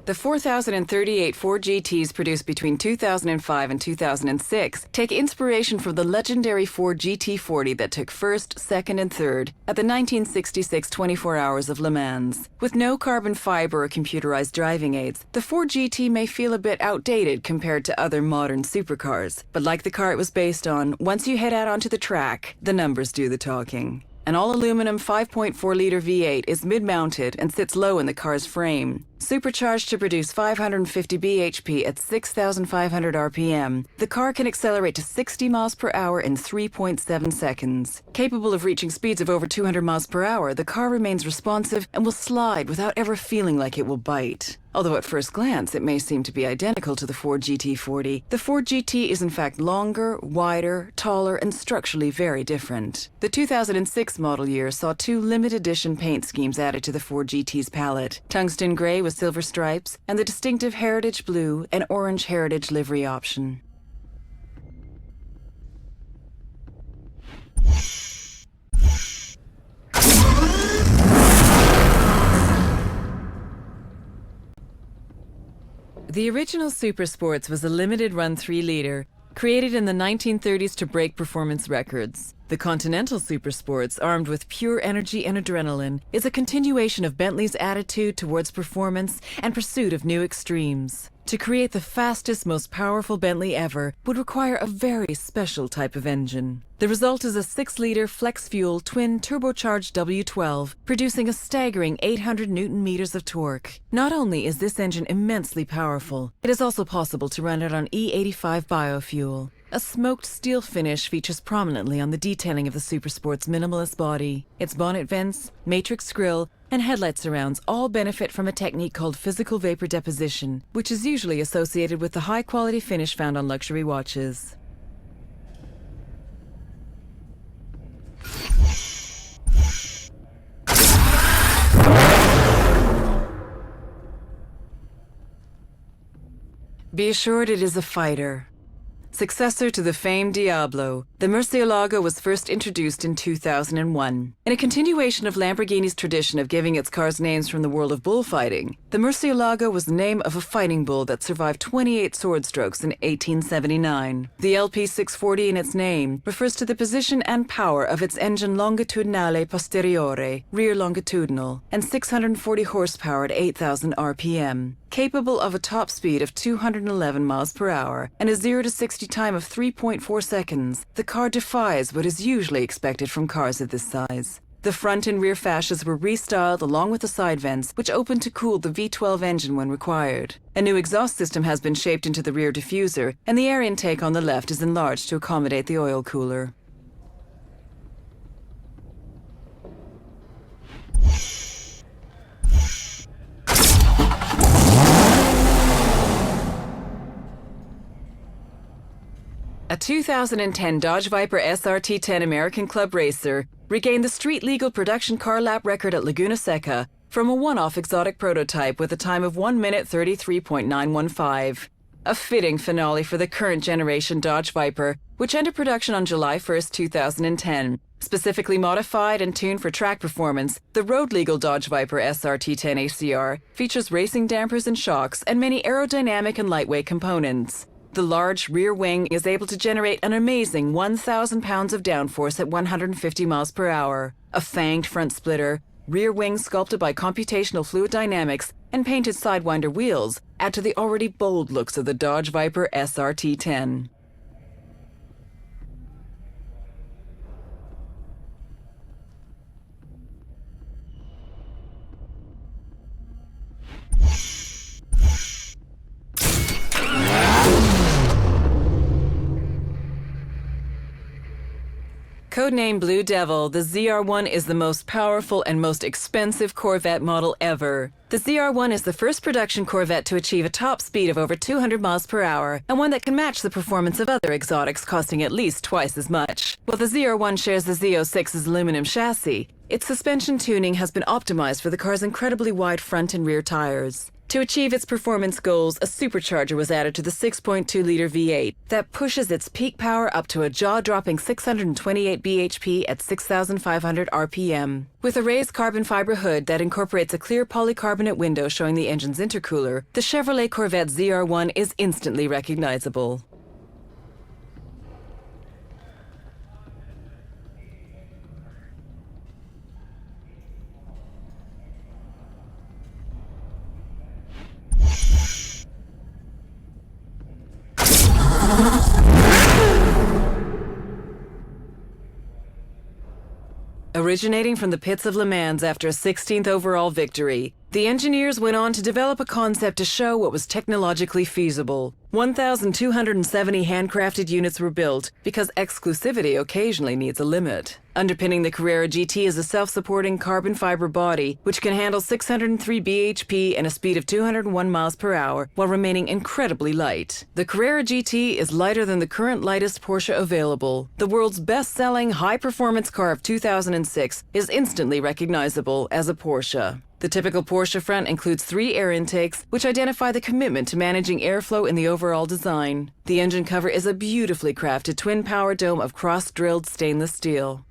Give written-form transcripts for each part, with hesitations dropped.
The 4,038 Ford GTs produced between 2005 and 2006 take inspiration from the legendary Ford GT40 that took first, second, and third at the 1966 24 Hours of Le Mans. With no carbon fiber or computerized driving aids, the Ford GT may feel a bit outdated compared to other modern supercars. But like the car it was based on, once you head out onto the track, the numbers do the talking. An all-aluminum 5.4-liter V8 is mid-mounted and sits low in the car's frame. Supercharged to produce 550 bhp at 6,500 RPM, the car can accelerate to 60 miles per hour in 3.7 seconds. Capable of reaching speeds of over 200 miles per hour, the car remains responsive and will slide without ever feeling like it will bite. Although at first glance it may seem to be identical to the Ford GT40, the Ford GT is in fact longer, wider, taller, and structurally very different. The 2006 model year saw two limited edition paint schemes added to the Ford GT's palette: tungsten gray with silver stripes, and the distinctive heritage blue and orange heritage livery option. The original Supersports was a limited-run 3-liter, created in the 1930s to break performance records. The Continental Supersports, armed with pure energy and adrenaline, is a continuation of Bentley's attitude towards performance and pursuit of new extremes. To create the fastest, most powerful Bentley ever would require a very special type of engine. The result is a 6-liter flex-fuel twin turbocharged W12, producing a staggering 800 Newton-meters of torque. Not only is this engine immensely powerful, it is also possible to run it on E85 biofuel. A smoked steel finish features prominently on the detailing of the Supersport's minimalist body. Its bonnet vents, matrix grille, and headlight surrounds all benefit from a technique called physical vapor deposition, which is usually associated with the high-quality finish found on luxury watches. Be assured it is a fighter. Successor to the famed Diablo, the Murcielago was first introduced in 2001. In a continuation of Lamborghini's tradition of giving its cars names from the world of bullfighting, the Murcielago was the name of a fighting bull that survived 28 sword strokes in 1879. The LP640 in its name refers to the position and power of its engine longitudinale posteriore, rear longitudinal, and 640 horsepower at 8,000 RPM. Capable of a top speed of 211 miles per hour and a 0 to 60 time of 3.4 seconds, the car defies what is usually expected from cars of this size. The front and rear fascias were restyled along with the side vents, which open to cool the V12 engine when required. A new exhaust system has been shaped into the rear diffuser, and the air intake on the left is enlarged to accommodate the oil cooler. A 2010 Dodge Viper SRT10 American Club Racer regained the street-legal production car lap record at Laguna Seca from a one-off exotic prototype with a time of 1 minute 33.915. A fitting finale for the current generation Dodge Viper, which entered production on July 1, 2010. Specifically modified and tuned for track performance, the road-legal Dodge Viper SRT10 ACR features racing dampers and shocks and many aerodynamic and lightweight components. The large rear wing is able to generate an amazing 1,000 pounds of downforce at 150 miles per hour. A fanged front splitter, rear wing sculpted by computational fluid dynamics, and painted sidewinder wheels add to the already bold looks of the Dodge Viper SRT10. Codename Blue Devil, the ZR1 is the most powerful and most expensive Corvette model ever. The ZR1 is the first production Corvette to achieve a top speed of over 200 miles per hour, and one that can match the performance of other exotics costing at least twice as much. While the ZR1 shares the Z06's aluminum chassis, its suspension tuning has been optimized for the car's incredibly wide front and rear tires. To achieve its performance goals, a supercharger was added to the 6.2-liter V8 that pushes its peak power up to a jaw-dropping 628 bhp at 6,500 RPM. With a raised carbon fiber hood that incorporates a clear polycarbonate window showing the engine's intercooler, the Chevrolet Corvette ZR1 is instantly recognizable. Originating from the pits of Le Mans after a 16th overall victory, the engineers went on to develop a concept to show what was technologically feasible. 1,270 handcrafted units were built because exclusivity occasionally needs a limit. Underpinning the Carrera GT is a self-supporting carbon fiber body which can handle 603 bhp and a speed of 201 miles per hour while remaining incredibly light. The Carrera GT is lighter than the current lightest Porsche available. The world's best-selling high-performance car of 2006 is instantly recognizable as a Porsche. The typical Porsche front includes 3 air intakes, which identify the commitment to managing airflow in the overall design. The engine cover is a beautifully crafted twin-power dome of cross-drilled stainless steel.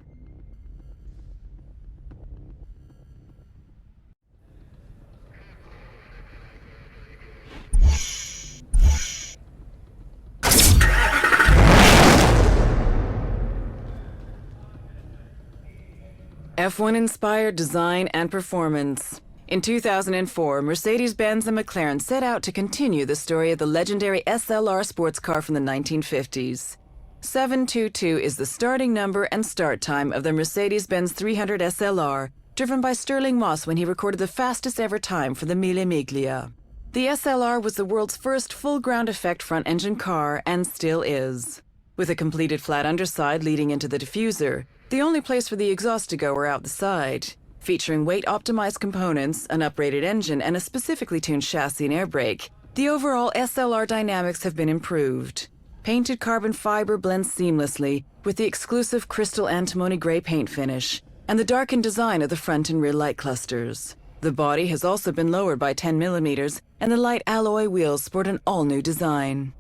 F1-inspired design and performance. In 2004, Mercedes-Benz and McLaren set out to continue the story of the legendary SLR sports car from the 1950s. 722 is the starting number and start time of the Mercedes-Benz 300 SLR, driven by Sterling Moss when he recorded the fastest ever time for the Mille Miglia. The SLR was the world's first full ground effect front-engine car and still is. With a completed flat underside leading into the diffuser, the only place for the exhaust to go are out the side. Featuring weight-optimized components, an uprated engine, and a specifically tuned chassis and air brake, the overall SLR dynamics have been improved. Painted carbon fiber blends seamlessly with the exclusive crystal antimony gray paint finish and the darkened design of the front and rear light clusters. The body has also been lowered by 10 millimeters, and the light alloy wheels sport an all-new design.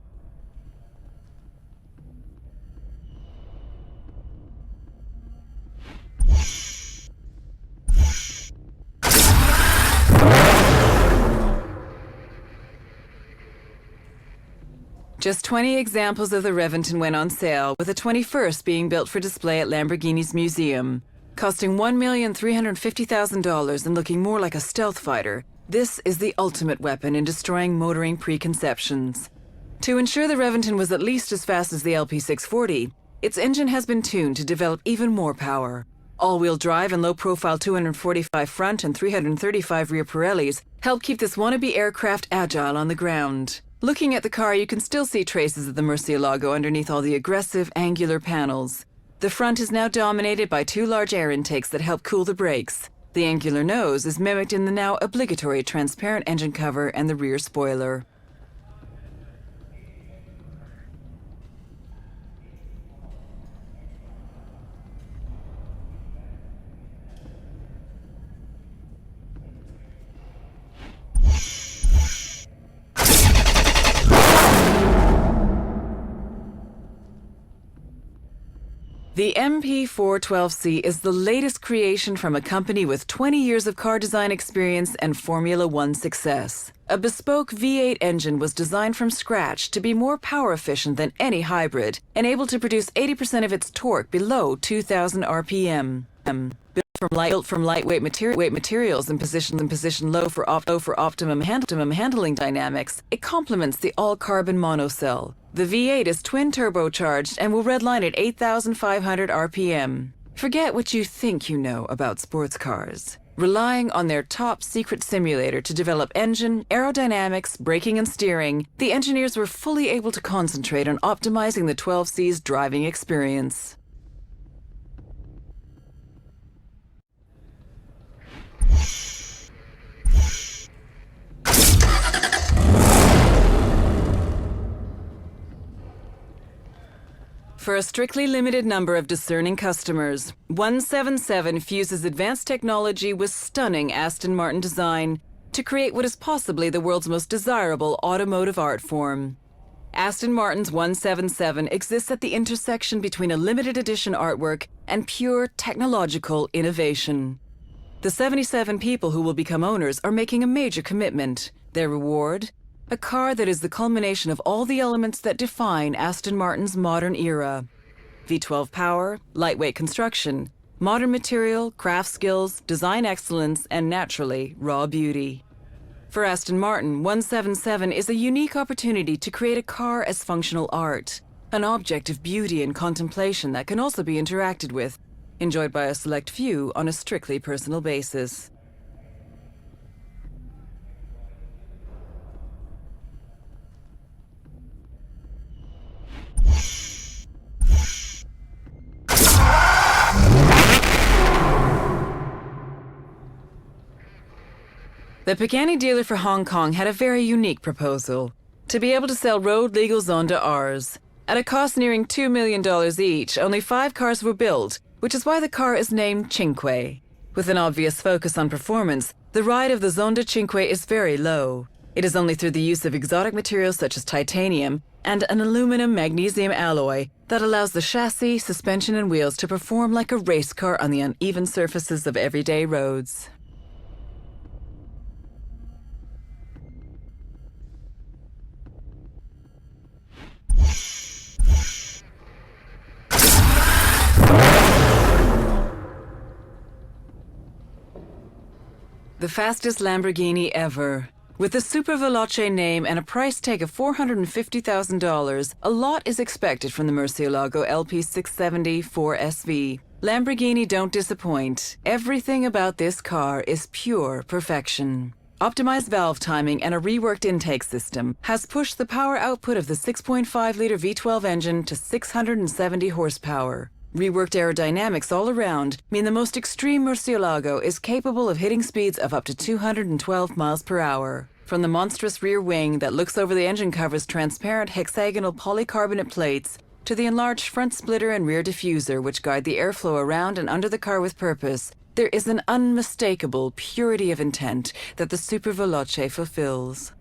Just 20 examples of the Reventón went on sale, with the 21st being built for display at Lamborghini's museum. Costing $1,350,000 and looking more like a stealth fighter, this is the ultimate weapon in destroying motoring preconceptions. To ensure the Reventón was at least as fast as the LP640, its engine has been tuned to develop even more power. All-wheel drive and low-profile 245 front and 335 rear Pirellis help keep this wannabe aircraft agile on the ground. Looking at the car, you can still see traces of the Murciélago underneath all the aggressive, angular panels. The front is now dominated by 2 large air intakes that help cool the brakes. The angular nose is mimicked in the now obligatory transparent engine cover and the rear spoiler. The MP412C is the latest creation from a company with 20 years of car design experience and Formula One success. A bespoke V8 engine was designed from scratch to be more power efficient than any hybrid and able to produce 80% of its torque below 2,000 RPM. Built from lightweight materials and positioned low for optimum handling dynamics, it complements the all-carbon monocell. The V8 is twin-turbocharged and will redline at 8,500 RPM. Forget what you think you know about sports cars. Relying on their top-secret simulator to develop engine, aerodynamics, braking, and steering, the engineers were fully able to concentrate on optimizing the 12C's driving experience. For a strictly limited number of discerning customers, 177 fuses advanced technology with stunning Aston Martin design, to create what is possibly the world's most desirable automotive art form. Aston Martin's 177 exists at the intersection between a limited edition artwork and pure technological innovation. The 77 people who will become owners are making a major commitment. Their reward? A car that is the culmination of all the elements that define Aston Martin's modern era. V12 power, lightweight construction, modern material, craft skills, design excellence, and naturally, raw beauty. For Aston Martin, 177 is a unique opportunity to create a car as functional art, an object of beauty and contemplation that can also be interacted with, enjoyed by a select few on a strictly personal basis. The Pagani dealer for Hong Kong had a very unique proposal: to be able to sell road-legal Zonda Rs. At a cost nearing $2 million each, only 5 cars were built, which is why the car is named Cinque. With an obvious focus on performance, the ride of the Zonda Cinque is very low. It is only through the use of exotic materials such as titanium and an aluminum-magnesium alloy that allows the chassis, suspension, and wheels to perform like a race car on the uneven surfaces of everyday roads. The fastest Lamborghini ever. With the Superveloce name and a price tag of $450,000, a lot is expected from the Murcielago LP670 4SV. Lamborghini don't disappoint. Everything about this car is pure perfection. Optimized valve timing and a reworked intake system has pushed the power output of the 6.5-liter V12 engine to 670 horsepower. Reworked aerodynamics all around mean the most extreme Murcielago is capable of hitting speeds of up to 212 miles per hour. From the monstrous rear wing that looks over the engine cover's transparent hexagonal polycarbonate plates to the enlarged front splitter and rear diffuser which guide the airflow around and under the car with purpose, there is an unmistakable purity of intent that the Superveloce fulfills.